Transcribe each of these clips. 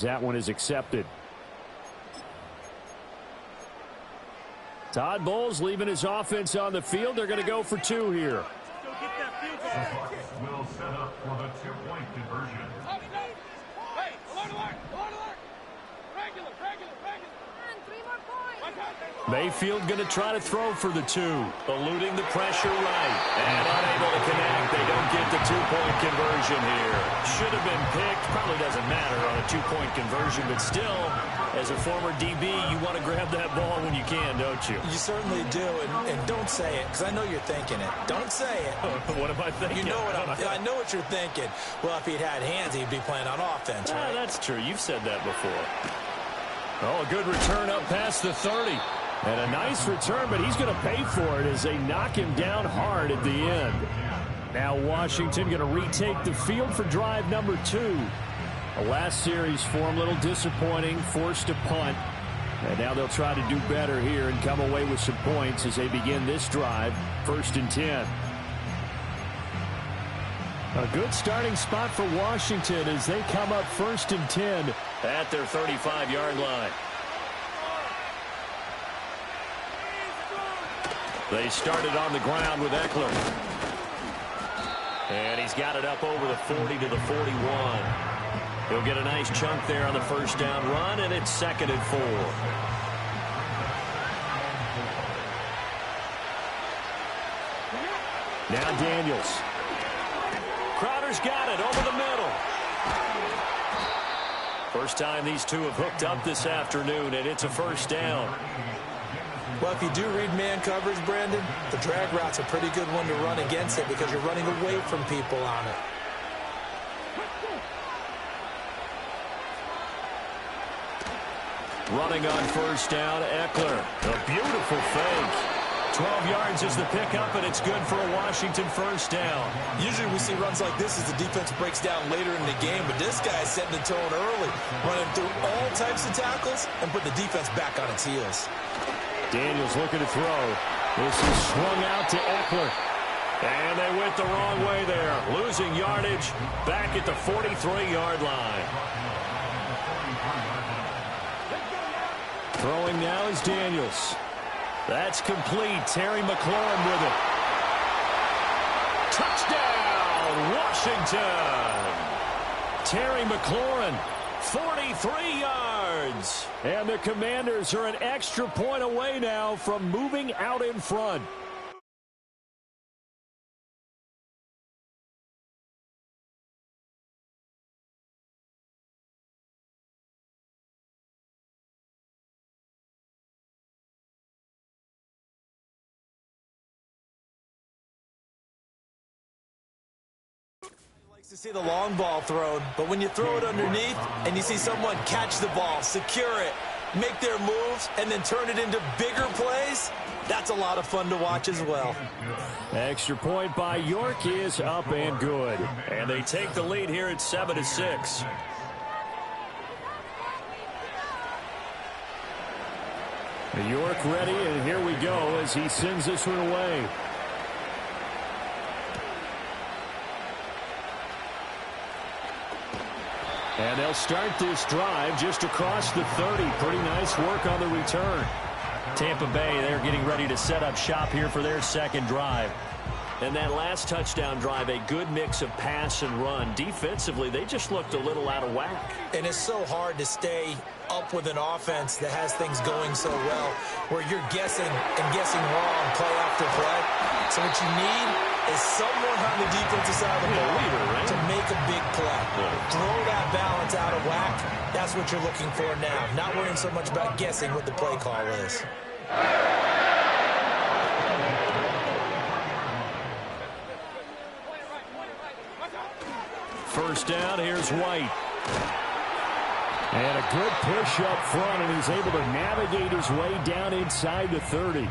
That one is accepted. Todd Bowles leaving his offense on the field. They're going to go for two here. Will set up for the two-point conversion. Mayfield going to try to throw for the two. Eluding the pressure right. And unable to connect. They don't get the two-point conversion here. Should have been picked. Probably doesn't matter on a two-point conversion. But still, as a former DB, you want to grab that ball when you can, don't you? You certainly do. And don't say it, because I know you're thinking it. Don't say it. What am I thinking? You know what I know what you're thinking. Well, if he'd had hands, he'd be playing on offense, right? That's true. You've said that before. Oh, a good return up past the 30. And a nice return, but he's going to pay for it as they knock him down hard at the end. Now Washington going to retake the field for drive number 2. The last series for him, a little disappointing, forced to punt. And now they'll try to do better here and come away with some points as they begin this drive, 1st and 10. A good starting spot for Washington as they come up 1st and 10 at their 35-yard line. They started on the ground with Eckler. And he's got it up over the 40 to the 41. He'll get a nice chunk there on the first down run, and it's 2nd and 4. Now Daniels. Crowder's got it over the middle. First time these two have hooked up this afternoon, and it's a first down. Well, if you do read man coverage, Brandon, the drag route's a pretty good one to run against it because you're running away from people on it. Running on first down, Eckler. A beautiful fake. 12 yards is the pickup, and it's good for a Washington first down. Usually we see runs like this as the defense breaks down later in the game, but this guy's setting the tone early, running through all types of tackles and put the defense back on its heels. Daniels looking to throw. This is swung out to Eckler. And they went the wrong way there. Losing yardage back at the 43-yard line. Throwing now is Daniels. That's complete. Terry McLaurin with it. Touchdown, Washington. Terry McLaurin, 43 yards. And the Commanders are an extra point away now from moving out in front. To see the long ball thrown, but when you throw it underneath and you see someone catch the ball, secure it, make their moves, and then turn it into bigger plays, that's a lot of fun to watch as well. Extra point by York is up and good. And they take the lead here at 7-6. York ready, and here we go as he sends this one away. And they'll start this drive just across the 30. Pretty nice work on the return. Tampa Bay, they're getting ready to set up shop here for their second drive. And that last touchdown drive, a good mix of pass and run. Defensively, they just looked a little out of whack. And it's so hard to stay up with an offense that has things going so well, where you're guessing and guessing wrong play after play. So what you need is someone on the defensive side of the ball to make a big play. Throw that balance out of whack. That's what you're looking for now. Not worrying so much about guessing what the play call is. First down, here's White. And a good push up front, and he's able to navigate his way down inside the 30.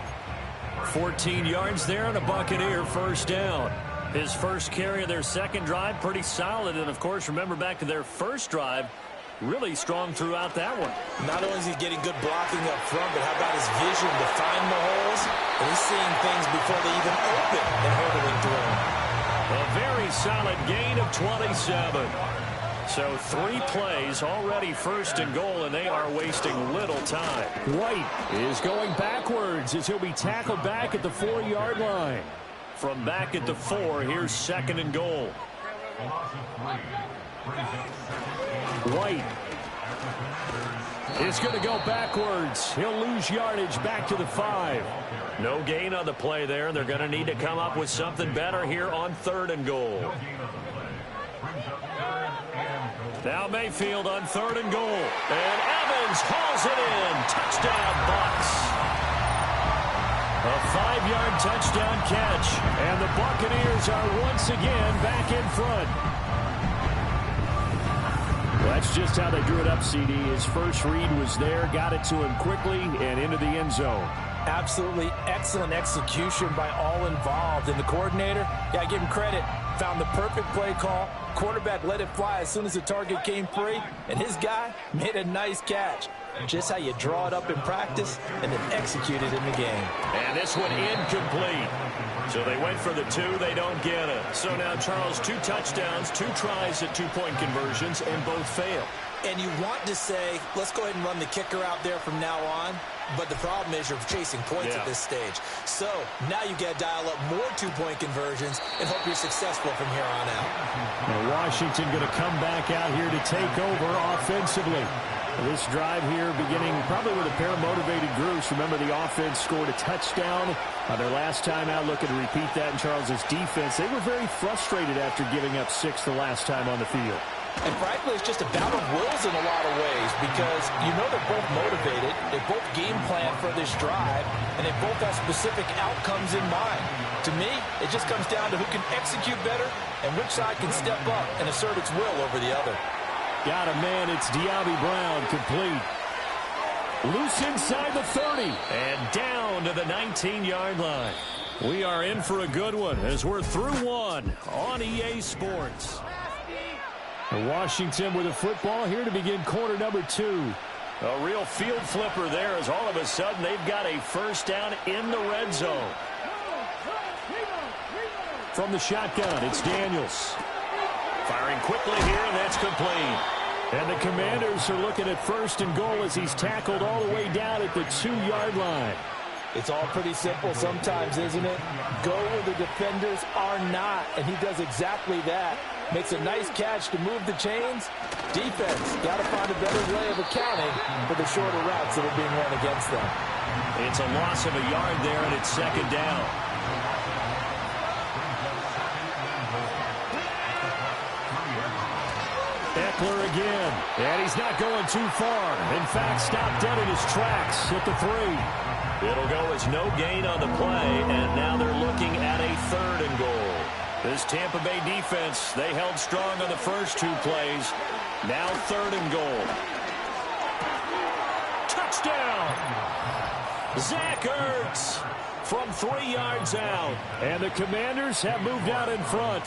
14 yards there, and a Buccaneer first down. His first carry of their second drive, pretty solid. And, of course, remember back to their first drive, really strong throughout that one. Not only is he getting good blocking up front, but how about his vision to find the holes? And he's seeing things before they even open and hurdling through. A very solid gain of 27. So 3 plays already first and goal, and they are wasting little time. White is going backwards as he'll be tackled back at the 4-yard line. From back at the 4, here's second and goal. White is going to go backwards. He'll lose yardage back to the 5. No gain on the play there. They're going to need to come up with something better here on third and goal. Now Mayfield on third and goal. And Evans hauls it in. Touchdown, Bucs. A 5-yard touchdown catch. And the Buccaneers are once again back in front. Well, that's just how they drew it up, CD. His first read was there, got it to him quickly, and into the end zone. Absolutely excellent execution by all involved. And the coordinator, got to give him credit, found the perfect play call. Quarterback let it fly as soon as the target came free, and his guy made a nice catch. Just how you draw it up in practice and then execute it in the game. And this one incomplete. So they went for the 2. They don't get it. So now, Charles, 2 touchdowns, 2 tries at 2-point conversions, and both fail. And you want to say, let's go ahead and run the kicker out there from now on. But the problem is you're chasing points at this stage. So now you got to dial up more 2-point conversions and hope you're successful from here on out. Now Washington going to come back out here to take over offensively. This drive here beginning probably with a pair of motivated groups. Remember, the offense scored a touchdown on their last time out. Looking to repeat that in Charles's defense. They were very frustrated after giving up 6 the last time on the field. And frankly, it's just a battle of wills in a lot of ways because you know they're both motivated. They both game plan for this drive, and they both have specific outcomes in mind. To me, it just comes down to who can execute better and which side can step up and assert its will over the other. Got a man. It's De'Ami Brown, complete. Loose inside the 30 and down to the 19-yard line. We are in for a good one as we're through one on EA Sports. Washington with a football here to begin quarter number 2. A real field flipper there as all of a sudden they've got a first down in the red zone. From the shotgun, it's Daniels. Firing quickly here, and that's complete. And the Commanders are looking at first and goal as he's tackled all the way down at the 2-yard line. It's all pretty simple sometimes, isn't it? Go where the defenders are not, and he does exactly that. Makes a nice catch to move the chains. Defense got to find a better way of accounting for the shorter routes that are being run against them. It's a loss of a yard there, and it's second down. Eckler again, and he's not going too far. In fact, stopped dead in his tracks at the 3. It'll go as no gain on the play, and now they're looking at a third and goal. This Tampa Bay defense, they held strong on the first 2 plays. Now third and goal. Touchdown! Zach Ertz from 3 yards out. And the Commanders have moved out in front.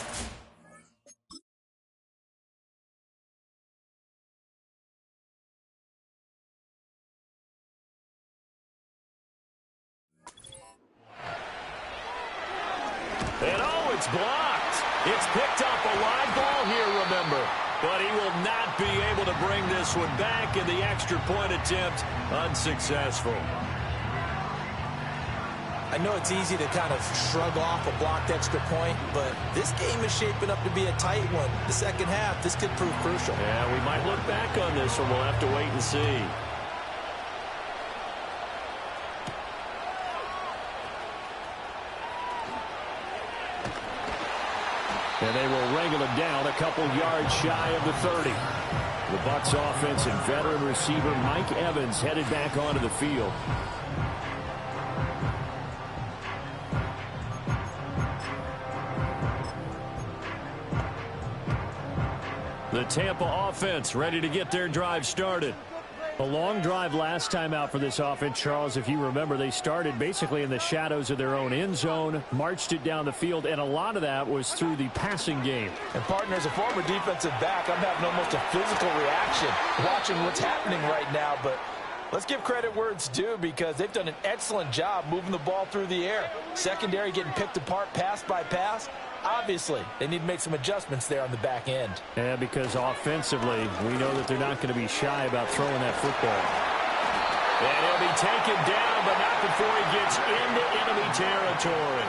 And oh, it's blocked. It's picked up, a live ball here, remember. But he will not be able to bring this one back, and the extra point attempt unsuccessful. I know it's easy to kind of shrug off a blocked extra point, but this game is shaping up to be a tight one. The second half, this could prove crucial. Yeah, we might look back on this one. We'll have to wait and see. And they will wrangle him down a couple yards shy of the 30. The Bucs offense and veteran receiver Mike Evans headed back onto the field. The Tampa offense ready to get their drive started. A long drive last time out for this offense, Charles. If you remember, they started basically in the shadows of their own end zone, marched it down the field, and a lot of that was through the passing game. And, partner, as a former defensive back, I'm having almost a physical reaction watching what's happening right now. But let's give credit where it's due because they've done an excellent job moving the ball through the air. Secondary getting picked apart pass by pass. Obviously, they need to make some adjustments there on the back end. Yeah, because offensively, we know that they're not going to be shy about throwing that football. And he'll be taken down, but not before he gets into enemy territory.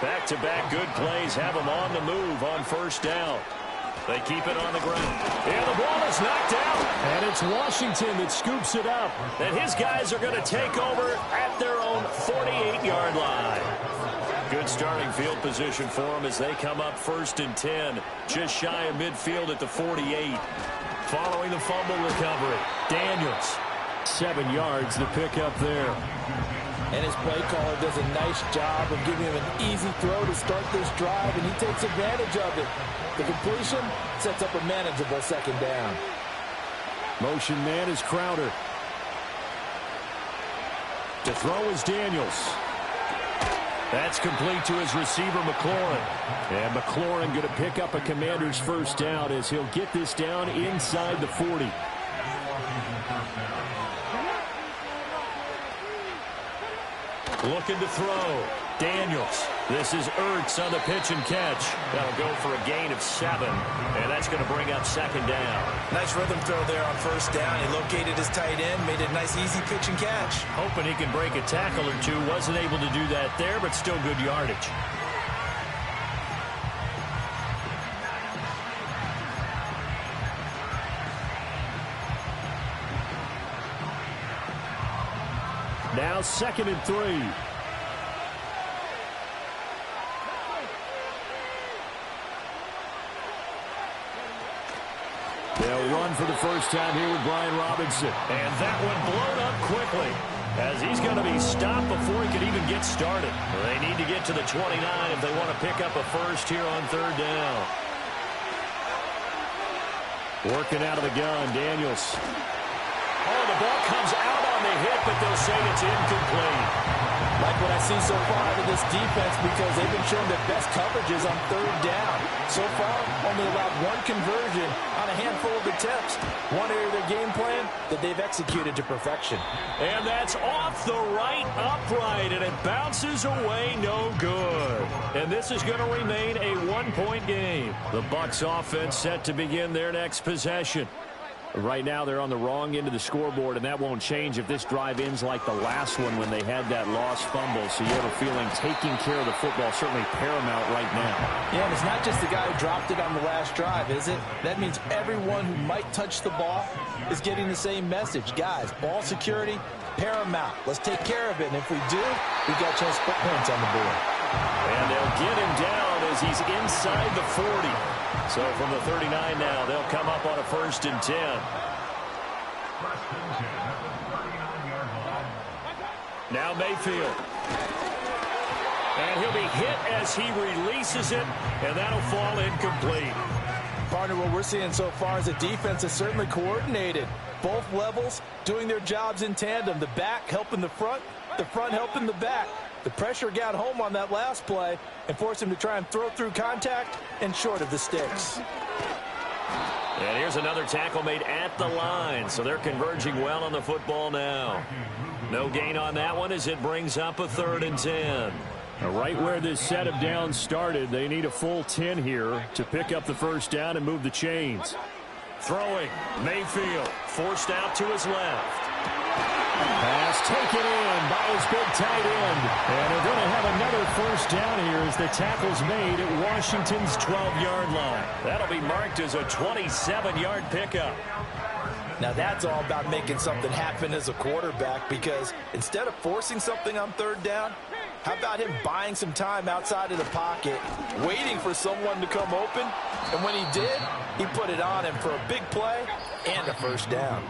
Back-to-back good plays have him on the move on first down. They keep it on the ground. And the ball is knocked out. And it's Washington that scoops it up. And his guys are going to take over at their own 48-yard line. Good starting field position for them as they come up 1st and 10. Just shy of midfield at the 48. Following the fumble recovery, Daniels. 7 yards to pick up there. And his play caller does a nice job of giving him an easy throw to start this drive, and he takes advantage of it. The completion sets up a manageable 2nd down. Motion man is Crowder. To throw is Daniels. That's complete to his receiver, McLaurin. And McLaurin going to pick up a Commander's 1st down as he'll get this down inside the 40. Looking to throw. Daniels. This is Ertz on the pitch and catch. That'll go for a gain of 7. And that's going to bring up 2nd down. Nice rhythm throw there on 1st down. He located his tight end, made it a nice easy pitch and catch. Hoping he can break a tackle or two. Wasn't able to do that there, but still good yardage. Now 2nd and 3. They'll run for the first time here with Brian Robinson. And that one blown up quickly as he's going to be stopped before he could even get started. They need to get to the 29 if they want to pick up a first here on 3rd down. Working out of the gun, Daniels. Oh, the ball comes out on the hit, but they'll say it's incomplete. Like what I see so far out of this defense because they've been showing their best coverages on 3rd down. So far, only allowed 1 conversion on a handful of attempts. One area of their game plan that they've executed to perfection. And that's off the right upright, and it bounces away no good. And this is going to remain a 1-point game. The Bucs offense set to begin their next possession. Right now, they're on the wrong end of the scoreboard, and that won't change if this drive ends like the last one when they had that lost fumble. So you have a feeling taking care of the football certainly paramount right now. Yeah, and it's not just the guy who dropped it on the last drive, is it? That means everyone who might touch the ball is getting the same message. Guys, ball security, paramount. Let's take care of it, and if we do, we've got a chance to put points on the board. And they'll get him down as he's inside the 40. So from the 39 now, they'll come up on a 1st and 10. Now Mayfield. And he'll be hit as he releases it, and that'll fall incomplete. Partner, what we're seeing so far is the defense is certainly coordinated. Both levels doing their jobs in tandem. The back helping the front helping the back. The pressure got home on that last play and forced him to try and throw through contact and short of the sticks. And here's another tackle made at the line, so they're converging well on the football now. No gain on that one as it brings up a 3rd and 10. Right where this set of downs started, they need a full 10 here to pick up the 1st down and move the chains. Throwing, Mayfield, forced out to his left. Pass taken in by his big tight end. And they're going to have another 1st down here as the tackle's made at Washington's 12-yard line. That'll be marked as a 27-yard pickup. Now that's all about making something happen as a quarterback because instead of forcing something on 3rd down, how about him buying some time outside of the pocket, waiting for someone to come open, and when he did, he put it on him for a big play and a 1st down.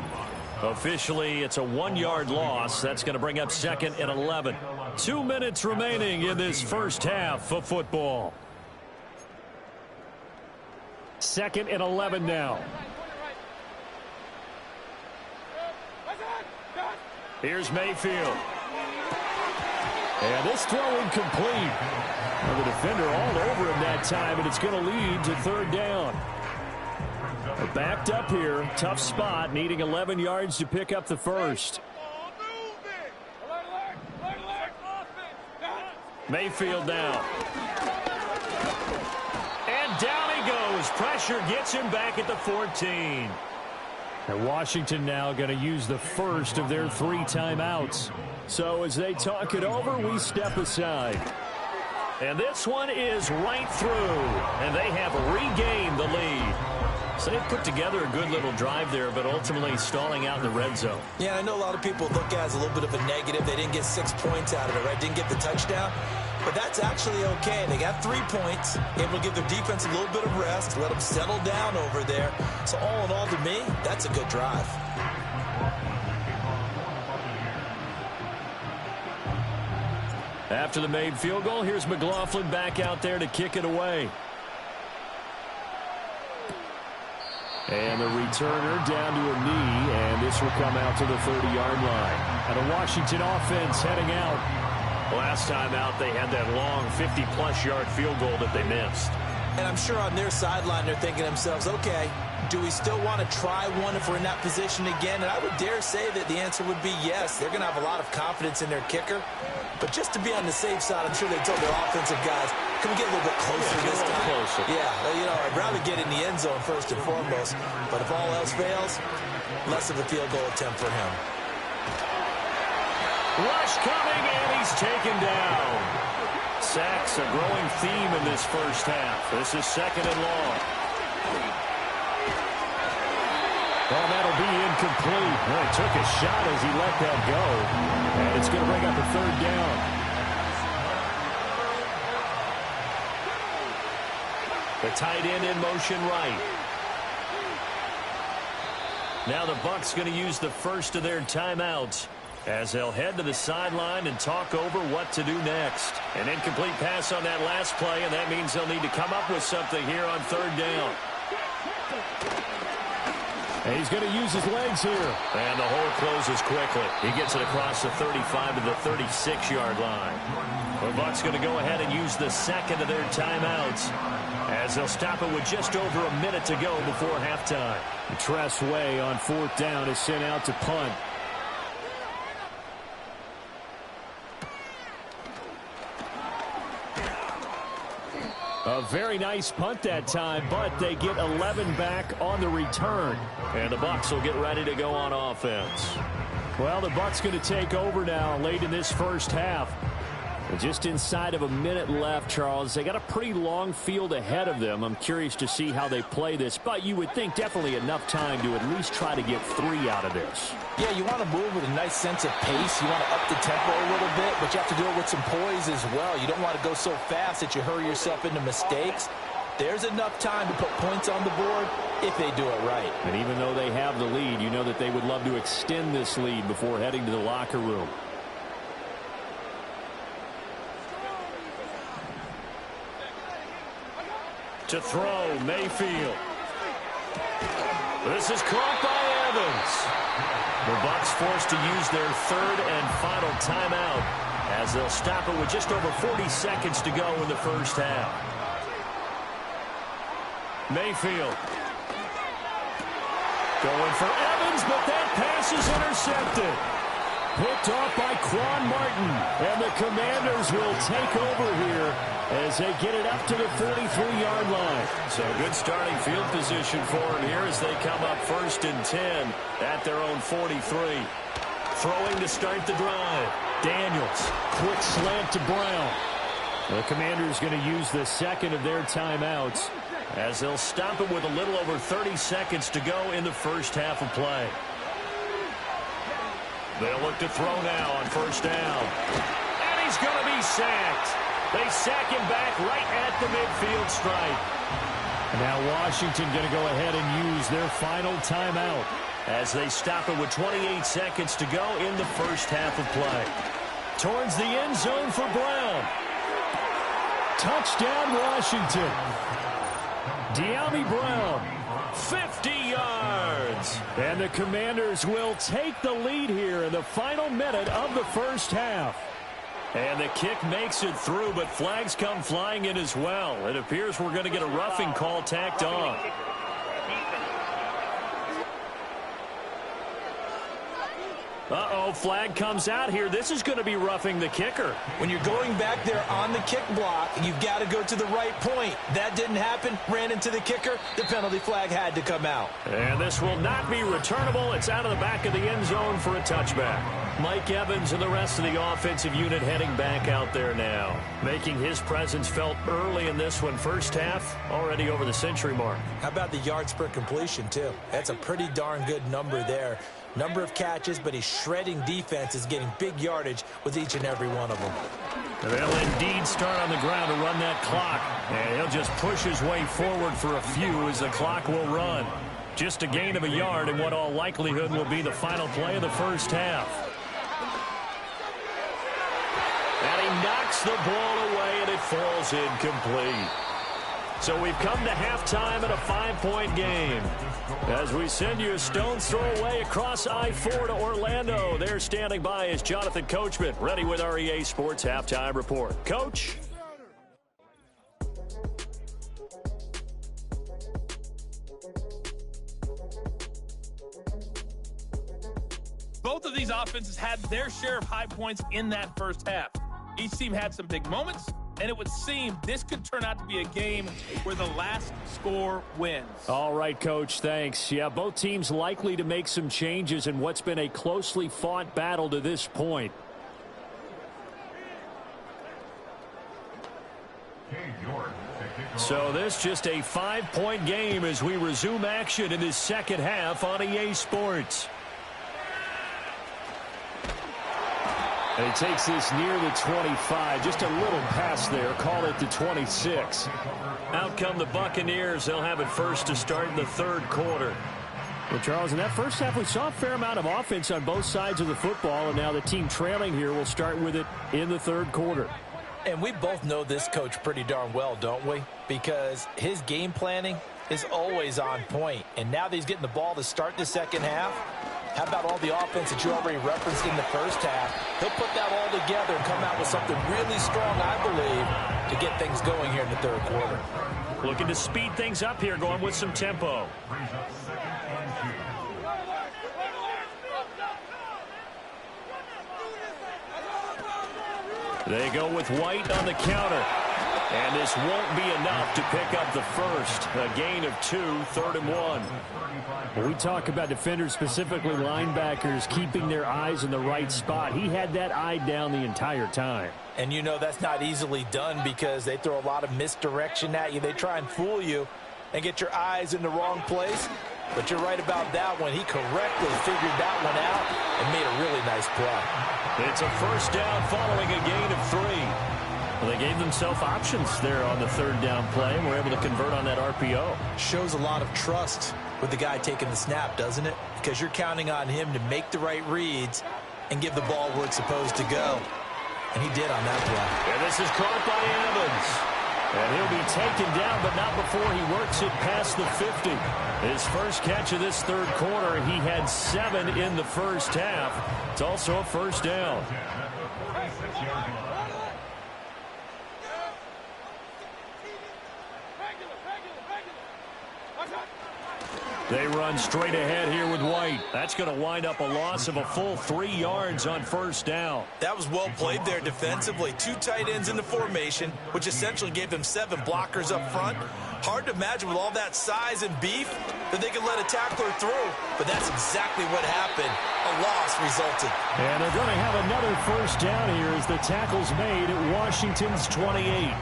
Officially, it's a 1-yard loss. That's going to bring up 2nd and 11. 2 minutes remaining in this 1st half of football. 2nd and 11 now. Here's Mayfield. And this throw incomplete. And the defender all over him that time, and it's going to lead to 3rd down. They're backed up here. Tough spot, needing 11 yards to pick up the 1st. Mayfield now. And down he goes. Pressure gets him back at the 14. And Washington now going to use the first of their 3 timeouts. So as they talk it over, we step aside. And this one is right through. And they have regained the lead. So they put together a good little drive there, but ultimately stalling out in the red zone. Yeah, I know a lot of people look at it as a little bit of a negative. They didn't get 6 points out of it, right? Didn't get the touchdown. But that's actually okay. They got 3 points, able to give their defense a little bit of rest, let them settle down over there. So all in all, to me, that's a good drive. After the made field goal, here's McLaughlin back out there to kick it away. And the returner down to a knee, and this will come out to the 30-yard line. And the Washington offense heading out. Last time out, they had that long 50-plus yard field goal that they missed. And I'm sure on their sideline, they're thinking to themselves, okay, do we still want to try one if we're in that position again? And I would dare say that the answer would be yes. They're going to have a lot of confidence in their kicker. But just to be on the safe side, I'm sure they told their offensive guys, can we get a little bit closer this time? Closer. Yeah, you know, I'd rather get in the end zone first and foremost. But if all else fails, less of a field goal attempt for him. Rush coming, and he's taken down. Sacks a growing theme in this first half. This is 2nd and long. Well, that'll be incomplete. Well, he took a shot as he let that go. And it's going to bring up a 3rd down. The tight end in motion right. Now the Bucs going to use the first of their timeouts as they'll head to the sideline and talk over what to do next. An incomplete pass on that last play, and that means they'll need to come up with something here on 3rd down. And he's going to use his legs here. And the hole closes quickly. He gets it across the 35 to the 36-yard line. The Bucs going to go ahead and use the 2nd of their timeouts as they'll stop it with just over a minute to go before halftime. Tress Way on 4th down is sent out to punt. A very nice punt that time, but they get 11 back on the return. And the Bucs will get ready to go on offense. Well, the Bucs going to take over now late in this first half. Just inside of a minute left, Charles. They got a pretty long field ahead of them. I'm curious to see how they play this, but you would think definitely enough time to at least try to get 3 out of this. Yeah, you want to move with a nice sense of pace. You want to up the tempo a little bit, but you have to do it with some poise as well. You don't want to go so fast that you hurry yourself into mistakes. There's enough time to put points on the board if they do it right. And even though they have the lead, you know that they would love to extend this lead before heading to the locker room. To throw, Mayfield. This is caught by Evans. The Bucs forced to use their 3rd and final timeout as they'll stop it with just over 40 seconds to go in the first half. Mayfield. Going for Evans, but that pass is intercepted. Picked off by Quan Martin. And the Commanders will take over here as they get it up to the 43-yard line. So good starting field position for them here as they come up 1st and 10 at their own 43. Throwing to start the drive. Daniels, quick slant to Brown. The Commanders going to use the 2nd of their timeouts as they'll stop it with a little over 30 seconds to go in the first half of play. They'll look to throw now on 1st down. And he's going to be sacked. They sack him back right at the midfield stripe. And now Washington going to go ahead and use their final timeout as they stop it with 28 seconds to go in the first half of play. Towards the end zone for Brown. Touchdown, Washington. De'Ami Brown, 50 yards. And the Commanders will take the lead here in the final minute of the first half. And the kick makes it through, but flags come flying in as well. It appears we're going to get a roughing call tacked on. Uh-oh, flag comes out here. This is going to be roughing the kicker. When you're going back there on the kick block, you've got to go to the right point. That didn't happen. Ran into the kicker. The penalty flag had to come out. And this will not be returnable. It's out of the back of the end zone for a touchback. Mike Evans and the rest of the offensive unit heading back out there now, making his presence felt early in this one. First half, already over the century mark. How about the yards per completion, too? That's a pretty darn good number there. Number of catches, but he's shredding defenses, getting big yardage with each and every one of them. They'll indeed start on the ground to run that clock. And he'll just push his way forward for a few as the clock will run. Just a gain of a yard in what all likelihood will be the final play of the first half. And he knocks the ball away, and it falls incomplete. So we've come to halftime at a 5-point game. As we send you a stone's throw away across I-4 to Orlando. There standing by is Jonathan Coachman, ready with our EA Sports Halftime Report. Coach? Both of these offenses had their share of high points in that first half. Each team had some big moments, and it would seem this could turn out to be a game where the last score wins. All right, Coach, thanks. Yeah, both teams likely to make some changes in what's been a closely fought battle to this point. So this just a 5-point game as we resume action in this second half on EA Sports. And he takes this near the 25. Just a little pass there. Call it the 26. Out come the Buccaneers. They'll have it first to start in the third quarter. Well, Charles, in that first half, we saw a fair amount of offense on both sides of the football, and now the team trailing here will start with it in the third quarter. And we both know this coach pretty darn well, don't we? Because his game planning is always on point. And now that he's getting the ball to start the second half, how about all the offense that you already referenced in the first half? He'll put that all together and come out with something really strong, I believe, to get things going here in the third quarter. Looking to speed things up here, going with some tempo. They go with White on the counter. And this won't be enough to pick up the first. A gain of 2, 3rd and 1. When we talk about defenders, specifically linebackers, keeping their eyes in the right spot, he had that eye down the entire time. And you know that's not easily done because they throw a lot of misdirection at you. They try and fool you and get your eyes in the wrong place. But you're right about that one. He correctly figured that one out and made a really nice play. It's a first down following a gain of 3. Well, they gave themselves options there on the third down play and were able to convert on that RPO. Shows a lot of trust with the guy taking the snap, doesn't it? Because you're counting on him to make the right reads and give the ball where it's supposed to go. And he did on that play. And this is caught by Evans. And he'll be taken down, but not before he works it past the 50. His first catch of this third quarter, he had 7 in the first half. It's also a first down. They run straight ahead here with White. That's going to wind up a loss of a full 3 yards on first down. That was well played there defensively. 2 tight ends in the formation, which essentially gave them 7 blockers up front. Hard to imagine with all that size and beef that they could let a tackler through. But that's exactly what happened. A loss resulted. And they're going to have another first down here as the tackle's made at Washington's 28.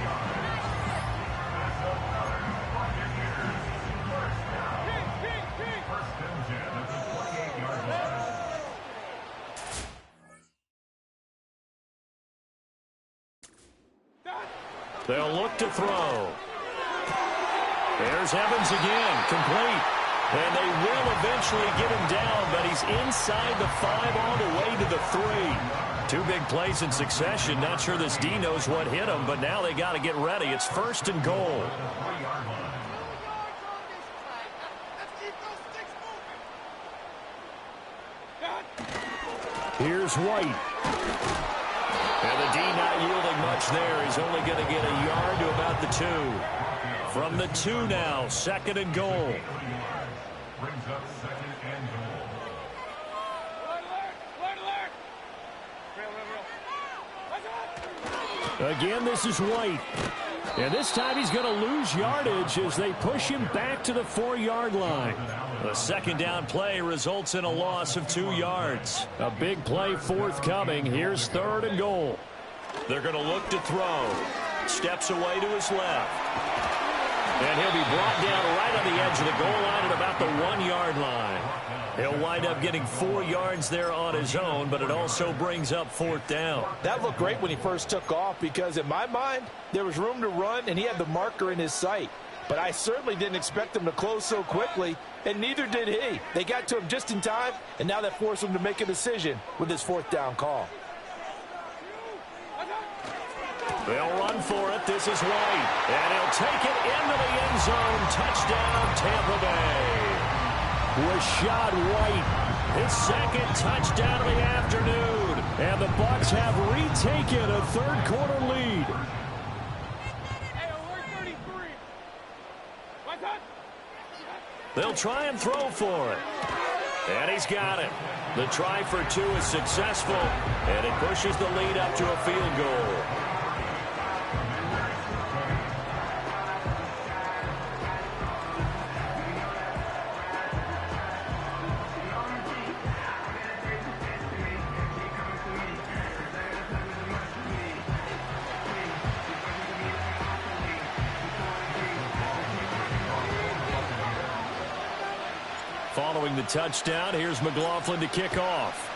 They'll look to throw. There's Evans again, complete. And they will eventually get him down, but he's inside the 5 all the way to the 3. 2 big plays in succession. Not sure this D knows what hit him, but now they got to get ready. It's 1st and goal. Here's White. And the D not yielding much there. He's only going to get a yard to about the 2. From the 2 now, 2nd and goal. Brings up 2nd and goal. Again, this is White. And this time he's going to lose yardage as they push him back to the 4-yard line. The second down play results in a loss of 2 yards. A big play forthcoming. Here's 3rd and goal. They're going to look to throw. Steps away to his left. And he'll be brought down right on the edge of the goal line at about the 1-yard line. He'll wind up getting 4 yards there on his own, but it also brings up 4th down. That looked great when he first took off because, in my mind, there was room to run, and he had the marker in his sight. But I certainly didn't expect him to close so quickly, and neither did he. They got to him just in time, and now that forced him to make a decision with his 4th down call. They'll run for it. This is White. And he'll take it into the end zone. Touchdown, Tampa Bay. Rashad White, his 2nd touchdown of the afternoon. And the Bucs have retaken a 3rd-quarter lead. They'll try and throw for it. And he's got it. The try for 2 is successful, and it pushes the lead up to a field goal. Following the touchdown, here's McLaughlin to kick off.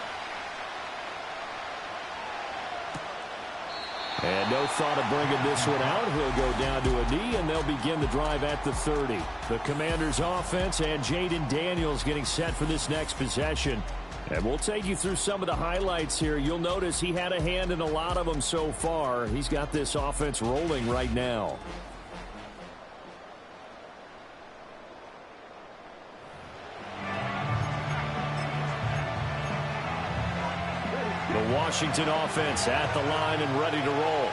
And no thought of bringing this one out. He'll go down to a knee, and they'll begin the drive at the 30. The Commanders' offense and Jaden Daniels getting set for this next possession. And we'll take you through some of the highlights here. You'll notice he had a hand in a lot of them so far. He's got this offense rolling right now. The Washington offense at the line and ready to roll.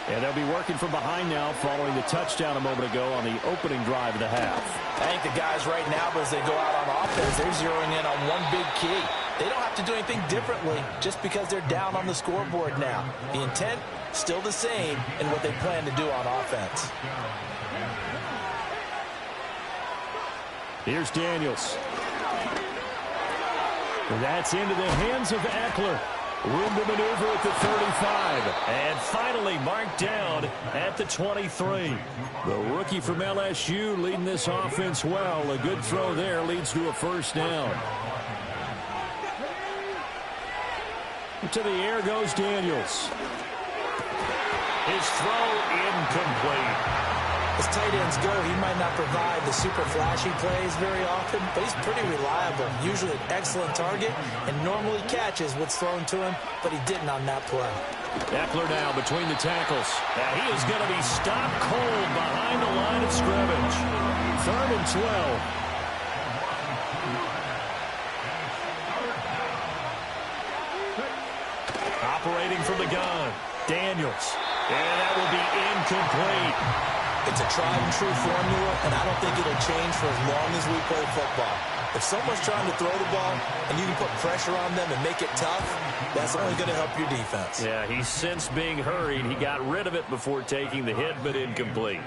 And they'll be working from behind now following the touchdown a moment ago on the opening drive of the half. I think the guys right now, as they go out on offense, they're zeroing in on one big key. They don't have to do anything differently just because they're down on the scoreboard now. The intent, still the same in what they plan to do on offense. Here's Daniels. That's into the hands of Eckler. Room to maneuver at the 35. And finally marked down at the 23. The rookie from LSU leading this offense well. A good throw there leads to a 1st down. To the air goes Daniels. His throw incomplete. As tight ends go, he might not provide the super flashy plays very often, but he's pretty reliable. Usually an excellent target and normally catches what's thrown to him, but he didn't on that play. Eckler now between the tackles. Now he is going to be stopped cold behind the line of scrimmage. 3rd and 12. Operating from the gun. Daniels. And that will be incomplete. It's a tried-and-true formula, and I don't think it'll change for as long as we play football. If someone's trying to throw the ball and you can put pressure on them and make it tough, that's only going to help your defense. Yeah, he's since being hurried. He got rid of it before taking the hit, but incomplete.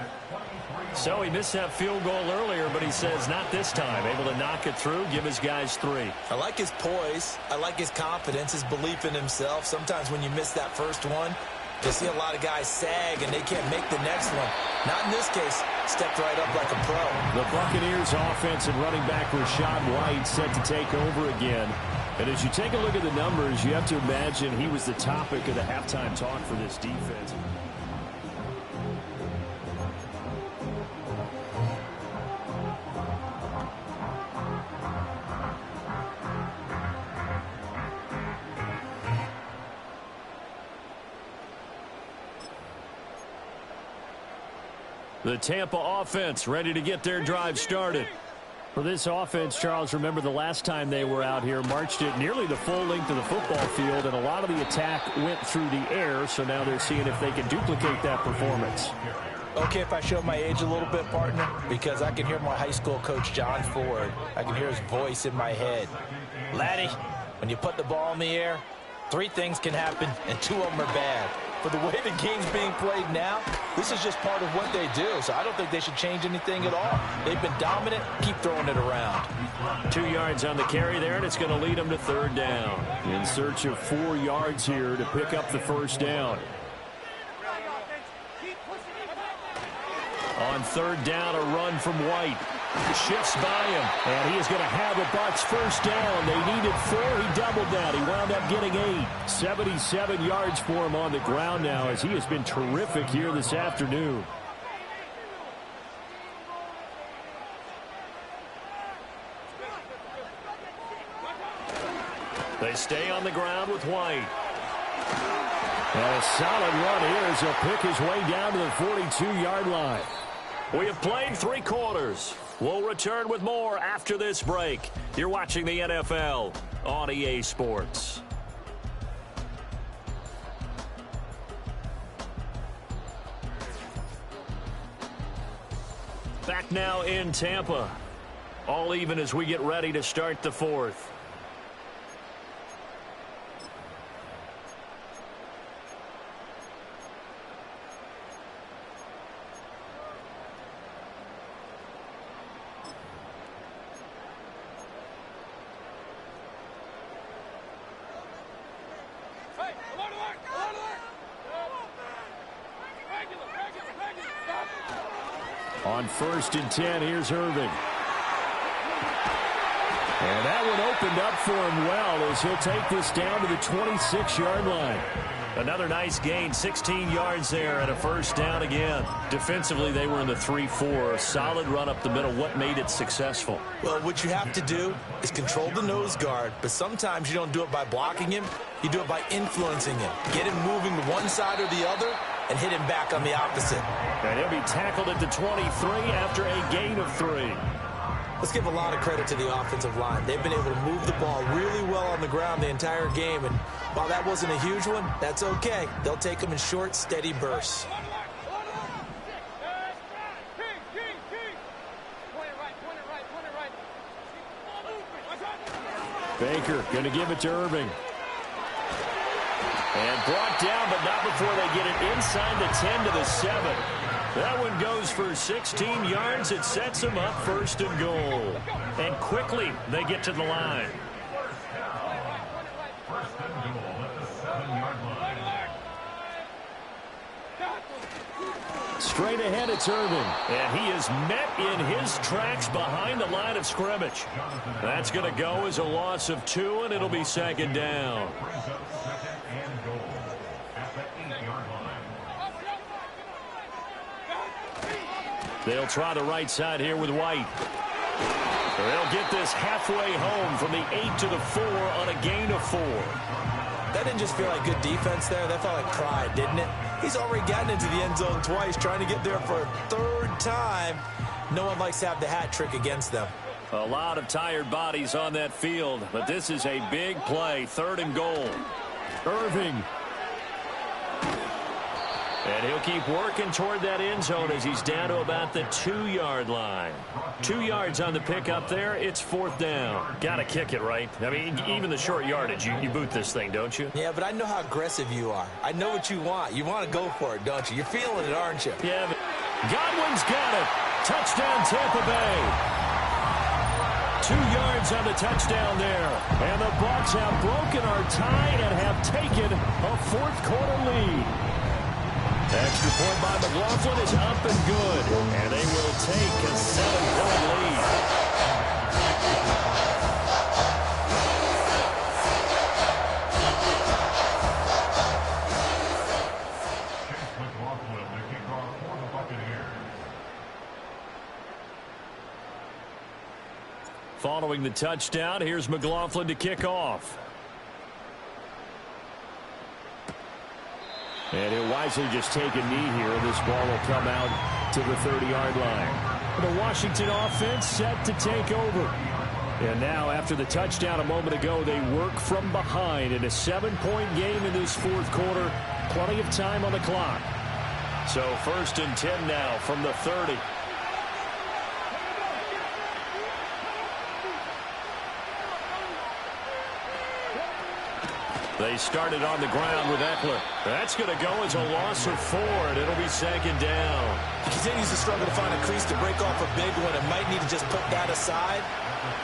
So he missed that field goal earlier, but he says not this time. Able to knock it through, give his guys 3. I like his poise. I like his confidence, his belief in himself. Sometimes when you miss that first one, you see a lot of guys sag and they can't make the next one. Not in this case. Stepped right up like a pro. The Buccaneers offense and running back Rashad White set to take over again. And as you take a look at the numbers, you have to imagine he was the topic of the halftime talk for this defense. The Tampa offense ready to get their drive started. For this offense, Charles, remember the last time they were out here, marched it nearly the full length of the football field, and a lot of the attack went through the air, so now they're seeing if they can duplicate that performance. Okay, if I show my age a little bit, partner, because I can hear my high school coach, John Ford. I can hear his voice in my head. Laddie, when you put the ball in the air, 3 things can happen, and 2 of them are bad. For the way the game's being played now, this is just part of what they do. So I don't think they should change anything at all. They've been dominant. Keep throwing it around. 2 yards on the carry there, and it's going to lead them to third down. In search of 4 yards here to pick up the first down. On third down, a run from White. Shifts by him, and he is going to have a Bucs first down. They needed 4. He doubled that. He wound up getting 8. 77 yards for him on the ground now, as he has been terrific here this afternoon. They stay on the ground with White. And a solid run here as he'll pick his way down to the 42-yard line. We have played 3 quarters. We'll return with more after this break. You're watching the NFL on EA Sports. Back now in Tampa. All even as we get ready to start the fourth. On 1st and 10, here's Irving. And that one opened up for him well as he'll take this down to the 26-yard line. Another nice gain, 16 yards there and a first down again. Defensively, they were in the 3-4. A solid run up the middle. What made it successful? Well, what you have to do is control the nose guard, but sometimes you don't do it by blocking him. You do it by influencing him. Get him moving to one side or the other and hit him back on the opposite. And he'll be tackled at the 23 after a gain of 3. Let's give a lot of credit to the offensive line. They've been able to move the ball really well on the ground the entire game, and while that wasn't a huge one, that's okay. They'll take them in short, steady bursts. Baker going to give it to Irving. And brought down, but not before they get it inside the 10 to the 7. That one goes for 16 yards. It sets them up 1st and goal. And quickly, they get to the line. 1st and goal at the 7-yard line. Straight ahead, it's Irving. And he is met in his tracks behind the line of scrimmage. That's going to go as a loss of 2, and it'll be 2nd down. Brings up 2nd and goal at the 8-yard line. They'll try the right side here with White. They'll get this halfway home from the 8 to the 4 on a gain of 4. That didn't just feel like good defense there. That felt like pride, didn't it? He's already gotten into the end zone twice, trying to get there for a 3rd time. No one likes to have the hat trick against them. A lot of tired bodies on that field, but this is a big play. 3rd and goal. Irving. And he'll keep working toward that end zone as he's down to about the 2-yard line. 2 yards on the pickup there. It's 4th down. Got to kick it, right? I mean, even the short yardage, you boot this thing, don't you? Yeah, but I know how aggressive you are. I know what you want. You want to go for it, don't you? You're feeling it, aren't you? Yeah, but Godwin's got it. Touchdown, Tampa Bay. 2 yards on the touchdown there. And the Bucs have broken our tie and have taken a 4th quarter lead. Extra point by McLaughlin is up and good. And they will take a 7-point lead. Chase McLaughlin, the kickoff for the Buccaneers. Following the touchdown, here's McLaughlin to kick off. And he'll wisely just take a knee here. This ball will come out to the 30-yard line. The Washington offense set to take over. And now, after the touchdown a moment ago, they work from behind in a 7-point game in this 4th quarter. Plenty of time on the clock. So 1st and 10 now from the 30. They started on the ground with Eckler. That's going to go as a loss of 4, and it'll be 2nd down. He continues to struggle to find a crease to break off a big one and might need to just put that aside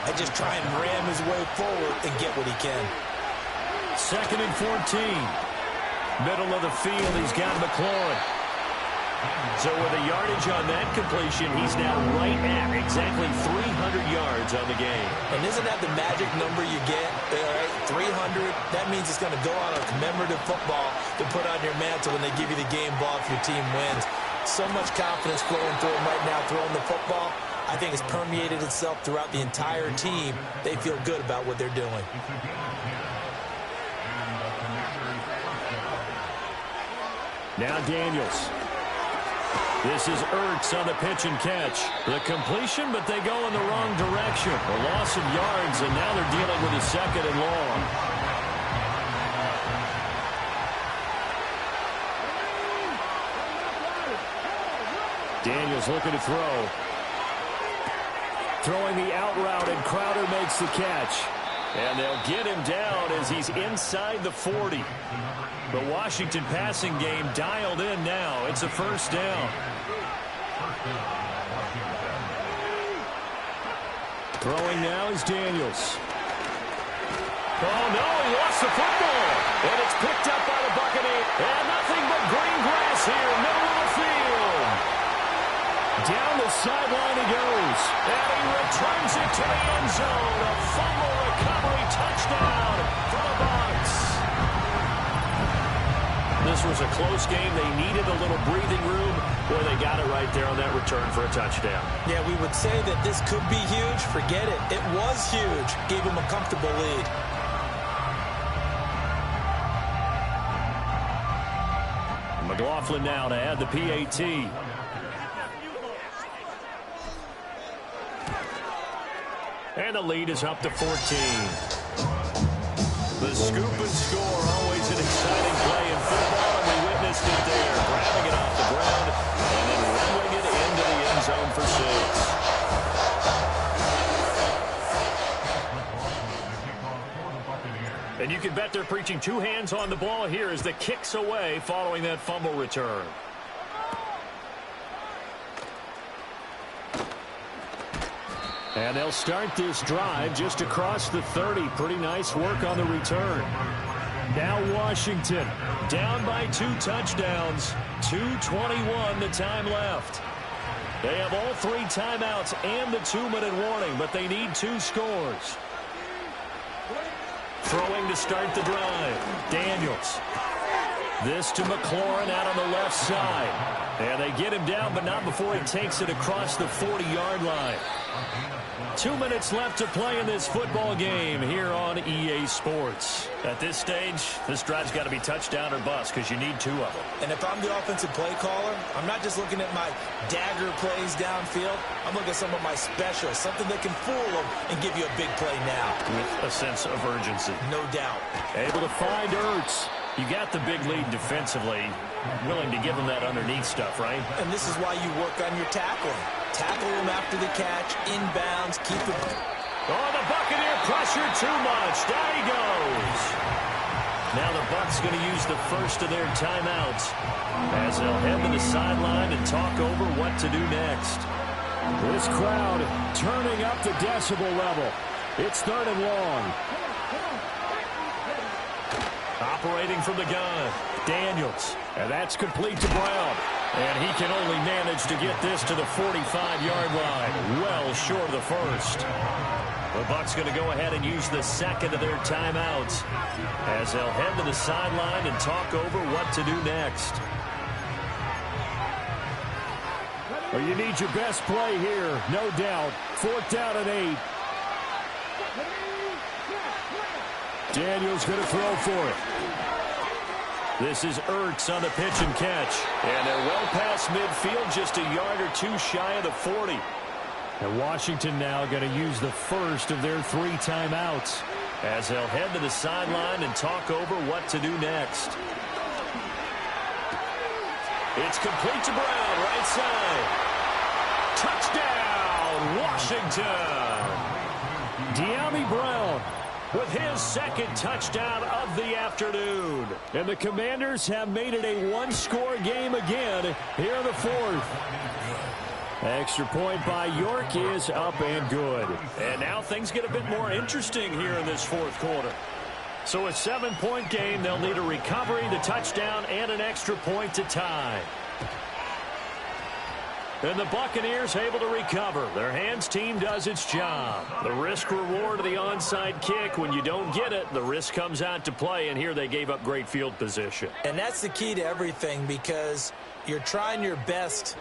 and just try and ram his way forward and get what he can. 2nd and 14. Middle of the field, he's got McLaurin. So with a yardage on that completion, he's now right at exactly 300 yards on the game. And isn't that the magic number you get? All right, 300. That means it's going to go on a commemorative football to put on your mantle when they give you the game ball if your team wins. So much confidence flowing through him right now throwing the football. I think it's permeated itself throughout the entire team. They feel good about what they're doing. Now Daniels. This is Ertz on the pitch and catch. The completion, but they go in the wrong direction. A loss of yards, and now they're dealing with a 2nd and long. Daniels looking to throw. Throwing the out route, and Crowder makes the catch. And they'll get him down as he's inside the 40. The Washington passing game dialed in now. It's a 1st down. Throwing now is Daniels. Oh, no, he lost the football. And it's picked up by the Buccaneers. And nothing but green grass here, middle of the field. Down the sideline he goes. And he returns it to the end zone. A fumble recovery touchdown for the Bucs. This was a close game. They needed a little breathing room. Boy, they got it right there on that return for a touchdown. Yeah, we would say that this could be huge. Forget it. It was huge. Gave him a comfortable lead. McLaughlin now to add the PAT. And the lead is up to 14. The scoop and score, always an exciting play in football, and we witnessed it there. Grabbing it off the ground and then rolling it into the end zone for 6. And you can bet they're preaching 2 hands on the ball here as the kicks away following that fumble return. And they'll start this drive just across the 30. Pretty nice work on the return. Now Washington down by 2 touchdowns. 2:21 the time left. They have all 3 timeouts and the 2-minute warning, but they need 2 scores. Throwing to start the drive. Daniels. This to McLaurin out on the left side. And they get him down, but not before he takes it across the 40-yard line. 2 minutes left to play in this football game here on EA Sports. At this stage, this drive's got to be touchdown or bust because you need 2 of them. And if I'm the offensive play caller, I'm not just looking at my dagger plays downfield. I'm looking at some of my specials, something that can fool them and give you a big play now. With a sense of urgency. No doubt. Able to find Ertz. You got the big lead defensively. Willing to give him that underneath stuff, right? And this is why you work on your tackling. Tackle him after the catch, inbounds, keep him. Oh, the Buccaneer pressure too much. Down he goes. Now the Bucs going to use the first of their timeouts as they'll head to the sideline and talk over what to do next. This crowd turning up the decibel level. It's 3rd and long. Operating from the gun, Daniels. And that's complete to Brown. And he can only manage to get this to the 45-yard line. Well short of the first. The Bucs going to go ahead and use the 2nd of their timeouts as they'll head to the sideline and talk over what to do next. Well, you need your best play here, no doubt. 4th down and 8. Daniels going to throw for it. This is Ertz on the pitch and catch. And they're well past midfield, just a yard or 2 shy of the 40. And Washington now going to use the first of their 3 timeouts as they'll head to the sideline and talk over what to do next. It's complete to Brown, right side. Touchdown, Washington. De'Ami Brown with his second touchdown of the afternoon. And the Commanders have made it a one-score game again here in the fourth. Extra point by York is up and good. And now things get a bit more interesting here in this fourth quarter. So a 7-point game, they'll need a recovery, the touchdown, and an extra point to tie. And the Buccaneers able to recover. Their hands team does its job. The risk-reward of the onside kick, when you don't get it, the risk comes out to play, and here they gave up great field position. And that's the key to everything, because you're trying your best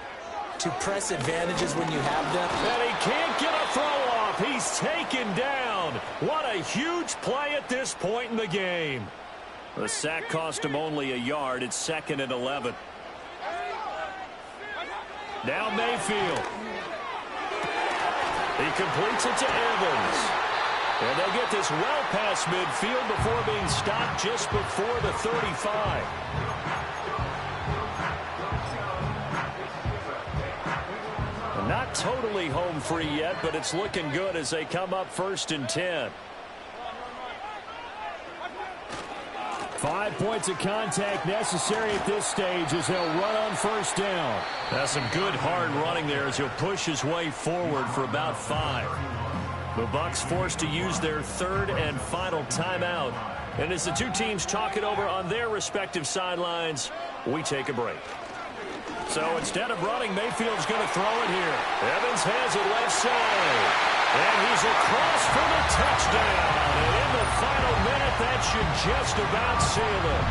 to press advantages when you have them. And he can't get a throw off. He's taken down. What a huge play at this point in the game. The sack cost him only a yard. It's 2nd and 11. Now Mayfield. He completes it to Evans. And they'll get this well past midfield before being stopped just before the 35. Not totally home free yet, but it's looking good as they come up 1st and 10. 5 points of contact necessary at this stage as they'll run on 1st down. That's some good hard running there as he'll push his way forward for about 5. The Bucs forced to use their 3rd and final timeout. And as the two teams talk it over on their respective sidelines, we take a break. So instead of running, Mayfield's going to throw it here. Evans has it left side. And he's across for the touchdown. And in the final minute, that should just about seal it.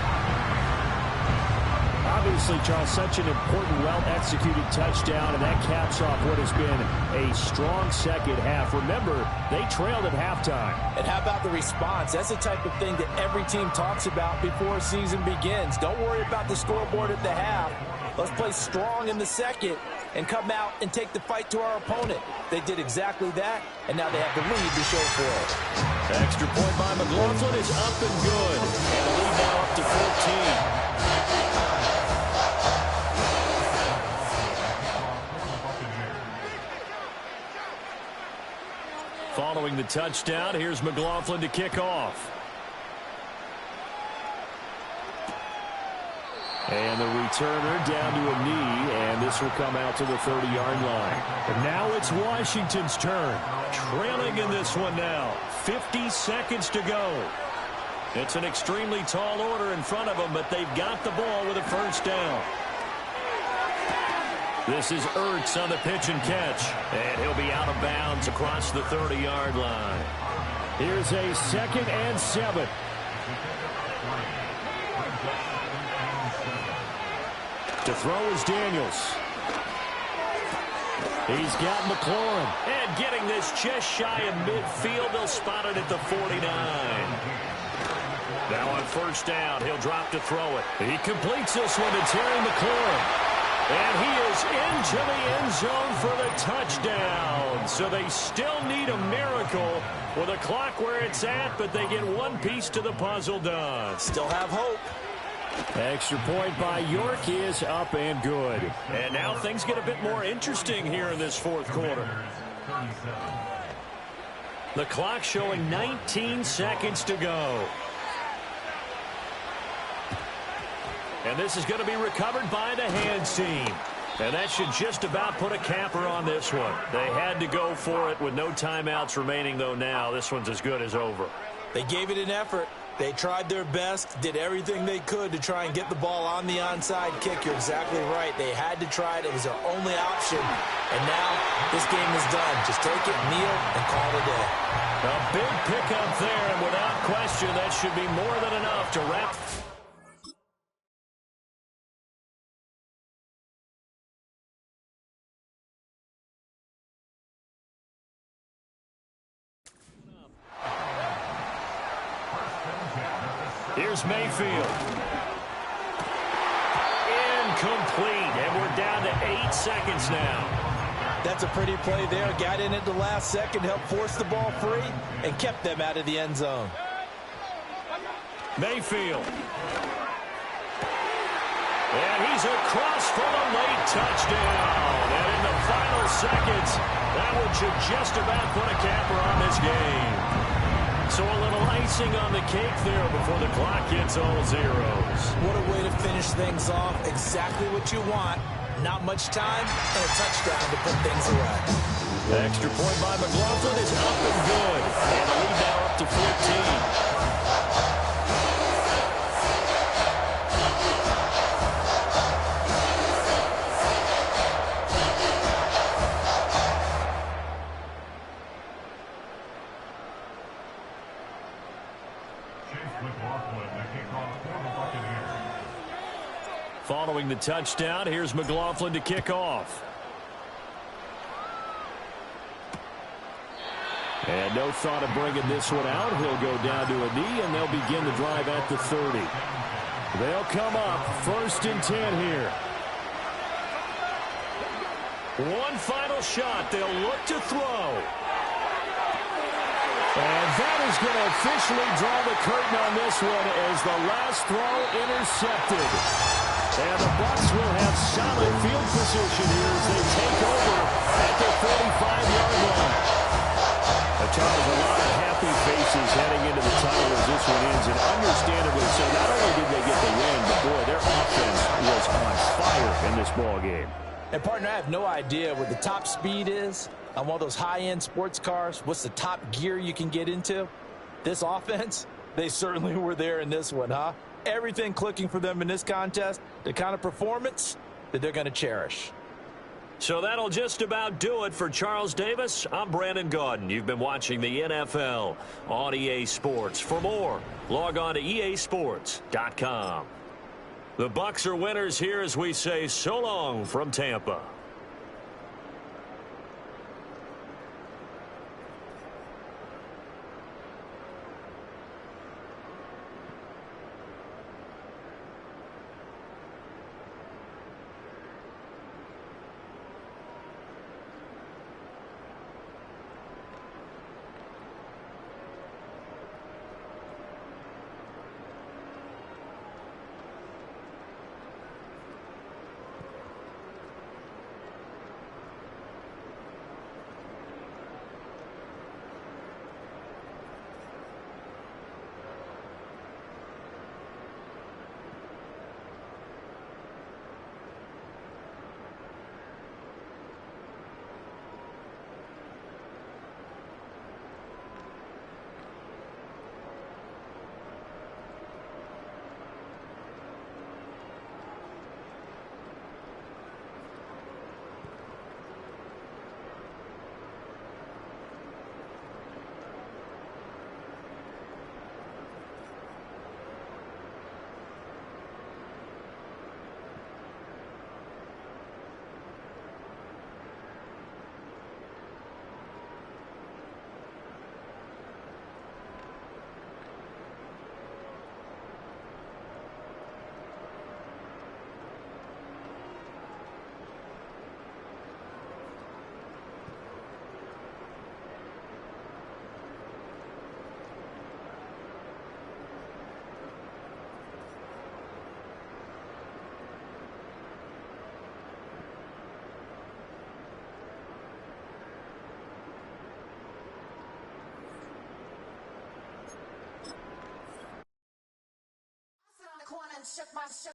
Obviously, Charles, such an important, well-executed touchdown, and that caps off what has been a strong second half. Remember, they trailed at halftime. And how about the response? That's the type of thing that every team talks about before a season begins. Don't worry about the scoreboard at the half. Let's play strong in the second and come out and take the fight to our opponent. They did exactly that, and now they have the lead to show for it. Extra point by McLaughlin is up and good. And the lead now up to 14. Following the touchdown, here's McLaughlin to kick off. And the returner down to a knee, and this will come out to the 30-yard line. And now it's Washington's turn. Trailing in this one now. 50 seconds to go. It's an extremely tall order in front of them, but they've got the ball with a 1st down. This is Ertz on the pitch and catch. And he'll be out of bounds across the 30-yard line. Here's a 2nd and 7. To throw is Daniels. He's got McLaurin. And getting this just shy of midfield, they'll spot it at the 49. Now on 1st down, he'll drop to throw it. He completes this one to Terry McLaurin. And he is into the end zone for the touchdown. So they still need a miracle with a clock where it's at, but they get one piece to the puzzle done. Still have hope. Extra point by York is up and good. And now things get a bit more interesting here in this fourth quarter. The clock showing 19 seconds to go. And this is going to be recovered by the hands team. And that should just about put a capper on this one. They had to go for it with no timeouts remaining, though now this one's as good as over. They gave it an effort. They tried their best, did everything they could to try and get the ball on the onside kick. You're exactly right. They had to try it. It was their only option. And now this game is done. Just take it, kneel, and call it a day. A big pickup there, and without question, that should be more than enough to wrap. Here's Mayfield. Incomplete, and we're down to 8 seconds now. That's a pretty play there. Got in at the last second, helped force the ball free, and kept them out of the end zone. Mayfield. And he's across for the late touchdown. And in the final seconds, that one should just about put a capper on this game. So a little icing on the cake there before the clock hits all zeros. What a way to finish things off. Exactly what you want. Not much time and a touchdown to put things away. The extra point by McLaughlin is up and good. And the lead now up to 14. Following the touchdown, here's McLaughlin to kick off. And no thought of bringing this one out. He'll go down to a knee, and they'll begin the drive at the 30. They'll come up 1st and 10 here. One final shot. They'll look to throw. And that is going to officially draw the curtain on this one as the last throw intercepted. And the Bucs will have solid field position here as they take over at the 45-yard line. Charles, a lot of happy faces heading into the tunnel as this one ends, and understandably so. Not only did they get the win, but boy, their offense was on fire in this ball game. And partner, I have no idea what the top speed is on one of those high-end sports cars. What's the top gear you can get into? This offense, they certainly were there in this one, huh? Everything clicking for them in this contest, the kind of performance that they're going to cherish. So that'll just about do it for Charles Davis. I'm Brandon Gaudin. You've been watching the NFL on EA Sports. For more, log on to easports.com. The Bucs are winners here as we say so long from Tampa. Shook my